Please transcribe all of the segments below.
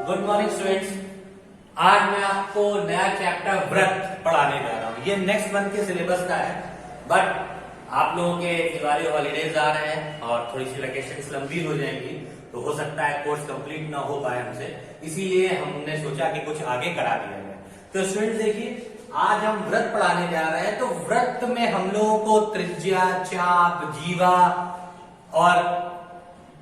Good morning students. आज मैं आपको नया चैप्टर व्रत पढ़ाने जा रहा हूँ। ये नेक्स्ट मंथ के सिलेबस का है, बट आप लोगों के दिवाली हॉलीडेज आ रहे हैं और थोड़ी सी वेकेशन लंबी हो जाएंगी, तो हो सकता है कोर्स कंप्लीट ना हो पाए हमसे, इसीलिए हमने सोचा कि कुछ आगे करा दिया जाए। तो स्टूडेंट्स देखिए, आज हम व्रत पढ़ाने जा रहे हैं। तो व्रत में हम लोगों को त्रिज्या, चाप, जीवा और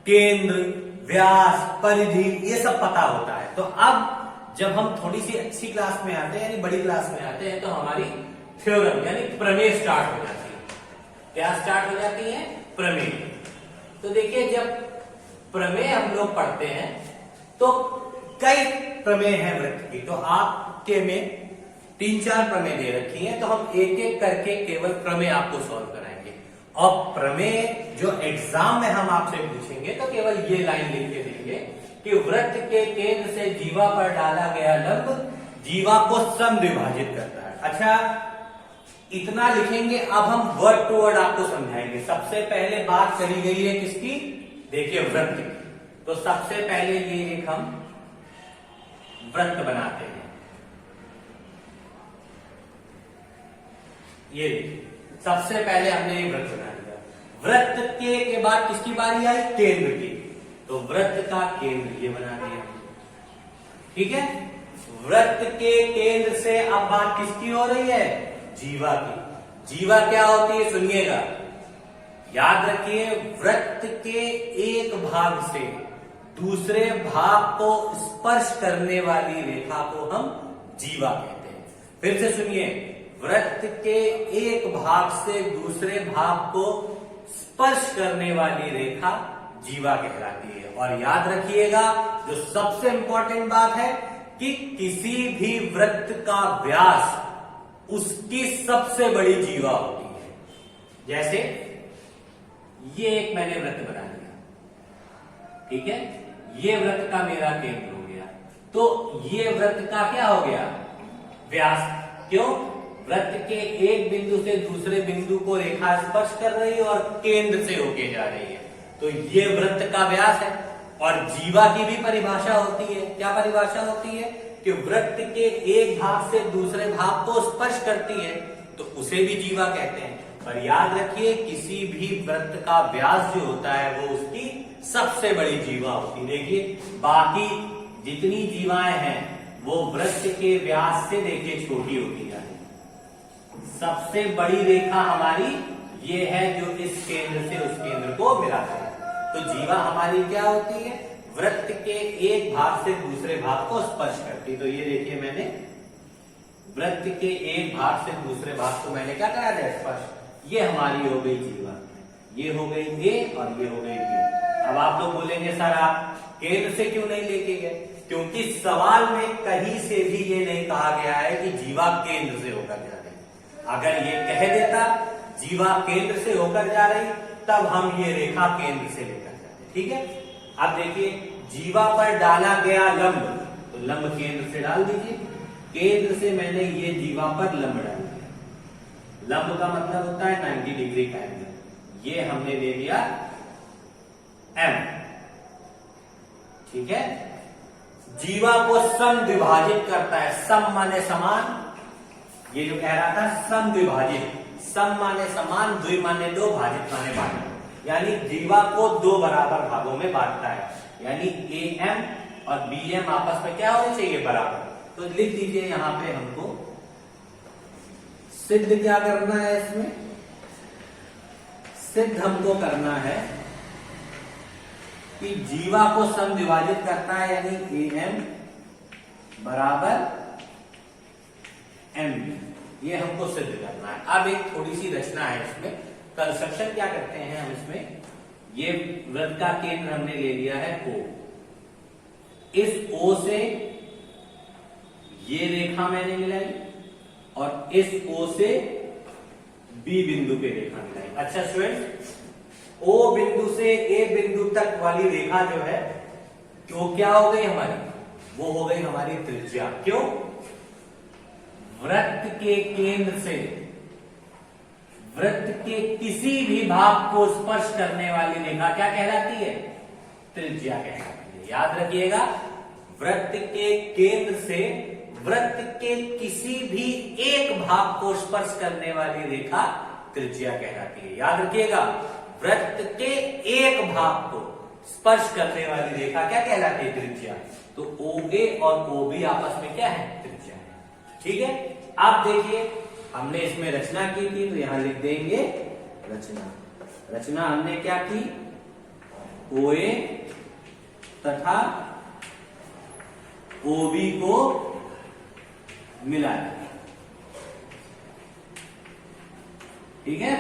केंद्र, व्यास, परिधि ये सब पता होता है। तो अब जब हम थोड़ी सी अच्छी क्लास में आते हैं, यानी बड़ी क्लास में आते हैं, तो हमारी थ्योरम यानी प्रमेय स्टार्ट हो जाती है। क्या स्टार्ट हो जाती है? प्रमेय। तो देखिए, जब प्रमेय हम लोग पढ़ते हैं तो कई प्रमेय हैं व्रत की। तो आपके में 3-4 प्रमेय दे रखी है, तो हम एक एक करके केवल प्रमेय आपको सॉल्व कराएंगे। और प्रमेय जो एग्जाम में हम आपसे पूछेंगे तो केवल ये लाइन लिख के देंगे कि वृत्त के केंद्र से जीवा पर डाला गया लंब जीवा को समद्विभाजित करता है। अच्छा, इतना लिखेंगे। अब हम वर्ड टू वर्ड आपको समझाएंगे। सबसे पहले बात करी गई है किसकी? देखिए, वृत्त की। तो सबसे पहले ये एक हम वृत्त बनाते हैं। ये सबसे पहले हमने ये वृत्त बना लिया। वृत्त के बाद किसकी बारी आई? केंद्र की। तो वृत्त का केंद्र ये बना दिया, ठीक है। वृत्त के केंद्र से अब बात किसकी हो रही है? जीवा की। जीवा क्या होती है? सुनिएगा, याद रखिए, वृत्त के एक भाग से दूसरे भाग को स्पर्श करने वाली रेखा को हम जीवा कहते हैं। फिर से सुनिए, वृत्त के एक भाग से दूसरे भाग को स्पर्श करने वाली रेखा जीवा कहलाती है। और याद रखिएगा, जो सबसे इंपॉर्टेंट बात है कि किसी भी वृत्त का व्यास उसकी सबसे बड़ी जीवा होती है। जैसे ये एक मैंने वृत्त बना लिया, ठीक है। ये वृत्त का मेरा केंद्र हो गया, तो ये वृत्त का क्या हो गया? व्यास। क्यों? वृत्त के एक बिंदु से दूसरे बिंदु को रेखा स्पर्श कर रही है और केंद्र से होके जा रही है, तो ये वृत्त का व्यास है। और जीवा की भी परिभाषा होती है। क्या परिभाषा होती है? कि वृत्त के एक भाग से दूसरे भाग को स्पर्श करती है, तो उसे भी जीवा कहते हैं। पर याद रखिए, किसी भी वृत्त का व्यास जो होता है वो उसकी सबसे बड़ी जीवा होती है। देखिए, बाकी जितनी जीवाएं हैं वो वृत्त के व्यास से देखिए छोटी होती है। सबसे बड़ी रेखा हमारी ये है जो इस केंद्र से उस केंद्र को मिलाती है। तो जीवा हमारी क्या होती है? वृत्त के एक भाग से दूसरे भाग को स्पर्श करती। तो ये देखिए, मैंने वृत्त के एक भाग से दूसरे भाग को मैंने क्या करा दिया? स्पर्श। ये हमारी हो गई जीवा, ये हो गई ए और ये हो गई बी। अब आप लोग बोलेंगे, सर आप केंद्र से क्यों नहीं लेके गए? क्योंकि सवाल में कहीं से भी ये नहीं कहा गया है कि जीवा केंद्र से होकर जा रही। अगर ये कह देता जीवा केंद्र से होकर जा रही, तब हम ये रेखा केंद्र से लेकर जाते, ठीक है। अब देखिए, जीवा पर डाला गया लंब, तो लंब केंद्र से डाल दीजिए। केंद्र से मैंने ये जीवा पर लंब डाल दिया। लंब का मतलब होता है 90 डिग्री का एंगल। ये हमने दे दिया एम, ठीक है। जीवा को समद्विभाजित करता है। सम माने समान, ये जो कह रहा था समद्विभाजित। सम माने समान, द्वि माने दो, भाजित माने बांटना। यानी जीवा को दो बराबर भागों में बांटता है। यानी ए एम और बी एम आपस में क्या होने चाहिए? बराबर। तो लिख दीजिए यहां पे हमको सिद्ध क्या करना है। इसमें सिद्ध हमको करना है कि जीवा को समद्विभाजित करता है, यानी ए एम बराबर एम बी। ये हमको सिद्ध करना है। अब एक थोड़ी सी रचना है इसमें। कंस्ट्रक्शन क्या करते हैं हम इसमें? ये वृत्त का केंद्र हमने ले लिया है O। इस O से ये रेखा मैंने मिलाई और इस O से B बिंदु पे रेखा मिलाई। अच्छा स्टूडेंट्स, O बिंदु से A बिंदु तक वाली रेखा जो है वो क्या हो गई हमारी? वो हो गई हमारी त्रिज्या। क्यों? वृत्त के केंद्र से वृत्त के किसी भी भाग को स्पर्श करने वाली रेखा क्या कहलाती है? त्रिज्या कहलाती है। याद रखिएगा, वृत्त के केंद्र से वृत्त के किसी भी एक भाग को स्पर्श करने वाली रेखा त्रिज्या कहलाती है। याद रखिएगा, वृत्त के एक भाग को स्पर्श करने वाली रेखा क्या कहलाती है? त्रिज्या। तो OA और OB आपस में क्या है? त्रिज्या है। ठीक है, आप देखिए हमने इसमें रचना की थी, तो यहां लिख देंगे रचना। रचना हमने क्या की? OA तथा OB को मिलाया। ठीक है,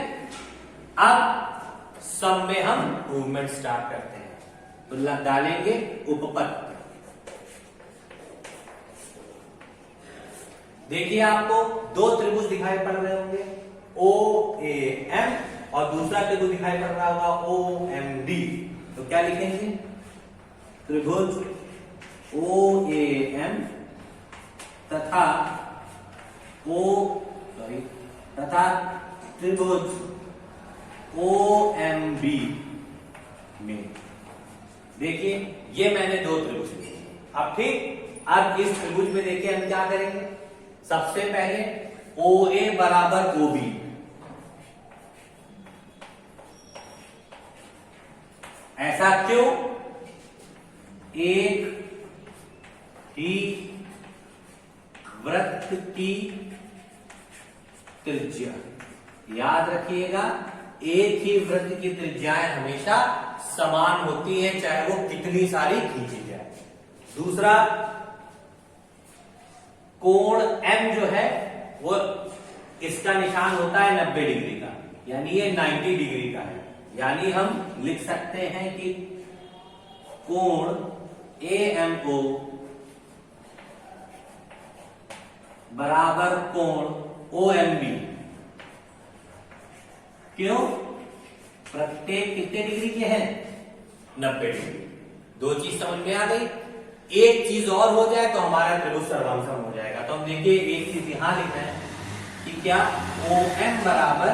अब सम में हम मूवमेंट स्टार्ट करते हैं, तो डालेंगे उपपद। देखिए आपको दो त्रिभुज दिखाई पड़ रहे होंगे, OAM और दूसरा त्रिभुज दिखाई पड़ रहा होगा OMD। तो क्या लिखेंगे? त्रिभुज OAM तथा त्रिभुज OMB में। देखिए ये मैंने दो त्रिभुज लिए। अब ठीक, अब इस त्रिभुज में देखिए हम क्या करेंगे। सबसे पहले OA बराबर OB, ऐसा क्यों? एक ही वृत्त की त्रिज्या, याद रखिएगा, एक ही वृत्त की त्रिज्याएं हमेशा समान होती हैं, चाहे वो कितनी सारी खींची जाए। दूसरा, कोण M जो है वो इसका निशान होता है 90 डिग्री का, यानी ये 90 डिग्री का है। यानी हम लिख सकते हैं कि कोण AMO बराबर कोण OMB। क्यों? प्रत्येक कितने डिग्री के हैं? 90 डिग्री। दो चीज समझ में आ गई। एक चीज और हो जाए तो हमारा त्रिभुज सर्वांगसम हो जाएगा। तो हम देखिए एक चीज यहां लिखना है कि क्या OM बराबर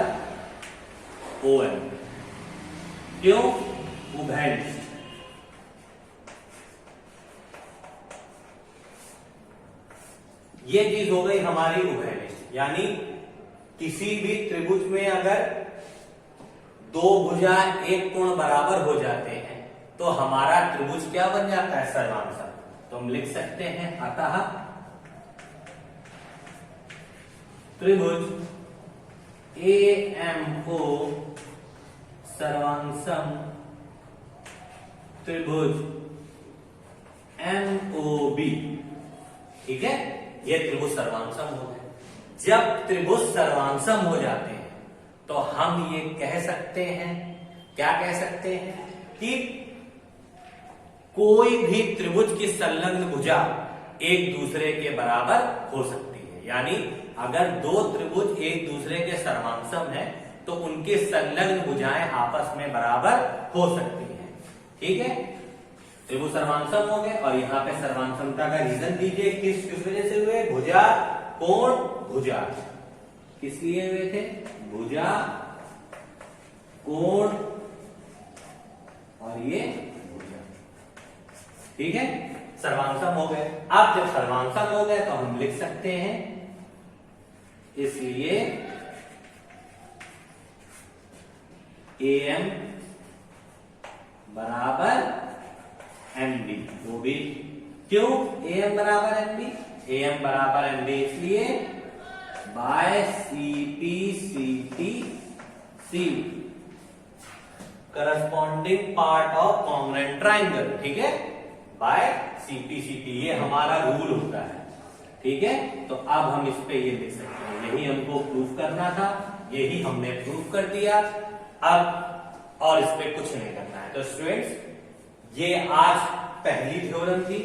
OM। क्यों? उभयनिष्ठ। ये चीज हो गई हमारी उभयनिष्ठ, यानी किसी भी त्रिभुज में अगर दो भुजा एक कोण बराबर हो जाते हैं तो हमारा त्रिभुज क्या बन जाता है? सर्वांगसम। तो हम लिख सकते हैं अतः त्रिभुज AMO सर्वांगसम त्रिभुज MOB। ठीक है, ये त्रिभुज सर्वांगसम हो गए। जब त्रिभुज सर्वांगसम हो जाते हैं तो हम ये कह सकते हैं, क्या कह सकते हैं? कि कोई भी त्रिभुज की संलग्न भुजा एक दूसरे के बराबर हो सकती है। यानी अगर दो त्रिभुज एक दूसरे के सर्वांगसम है तो उनके संलग्न भुजाएं आपस में बराबर हो सकती हैं। ठीक है, त्रिभुज सर्वांगसम हो गए। और यहाँ पे सर्वांगसमता का रीजन दीजिए, किस वजह से हुए? भुजा कोण भुजा किस लिए हुए थे? भुजा कोण और ये भुजा। ठीक है, सर्वांगसम हो गए। अब जब सर्वांगसम हो गए तो हम लिख सकते हैं इसलिए AM बराबर MB। वो भी क्यों? AM बराबर MB, AM बराबर MB इसलिए by CPCTC corresponding part of congruent triangle. ठीक है, बाय CPCT ये हमारा रूल होता है। ठीक है, तो अब हम इस पे ये लिख सकते हैं, यही हमको प्रूफ करना था, यही हमने प्रूफ कर दिया। अब और इस पे कुछ नहीं करना है। तो स्टूडेंट्स ये आज पहली थ्योरम थी,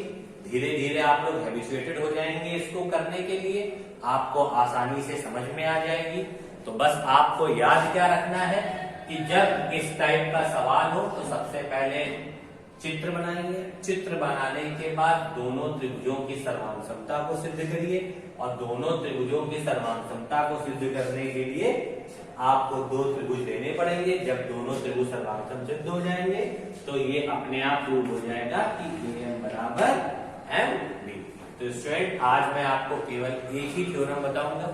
धीरे धीरे आप लोग हैबिचुएटेड हो जाएंगे इसको करने के लिए, आपको आसानी से समझ में आ जाएगी। तो बस आपको याद क्या रखना है कि जब इस टाइप का सवाल हो तो सबसे पहले चित्र बनाएंगे, चित्र बनाने के बाद दोनों त्रिभुजों की सर्वांगसमता को सिद्ध करिए, और दोनों त्रिभुजों की सर्वांगसमता को सिद्ध करने के लिए आपको दो त्रिभुज लेने पड़ेंगे। जब दोनों त्रिभुज सर्वांगसम सिद्ध हो जाएंगे तो ये अपने आप प्रूव हो जाएगा कि AM बराबर एम बी। तो स्टूडेंट आज मैं आपको केवल एक ही थ्योरम बताऊंगा,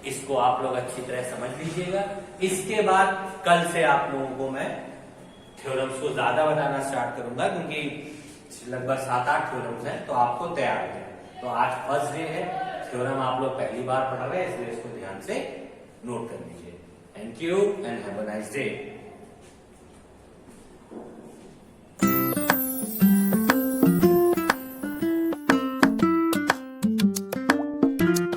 इसको आप लोग अच्छी तरह समझ लीजिएगा। इसके बाद कल से आप लोगों को मैं थ्योरम्स को ज्यादा बनाना स्टार्ट करूंगा, क्योंकि लगभग 7-8 थ्योरम्स हैं, तो आपको तैयार हो जाए। तो आज फर्स्ट डे है, थ्योरम आप लोग पहली बार पढ़ रहे हैं, इसलिए इसको ध्यान से नोट कर लीजिए। Thank you and have a nice day.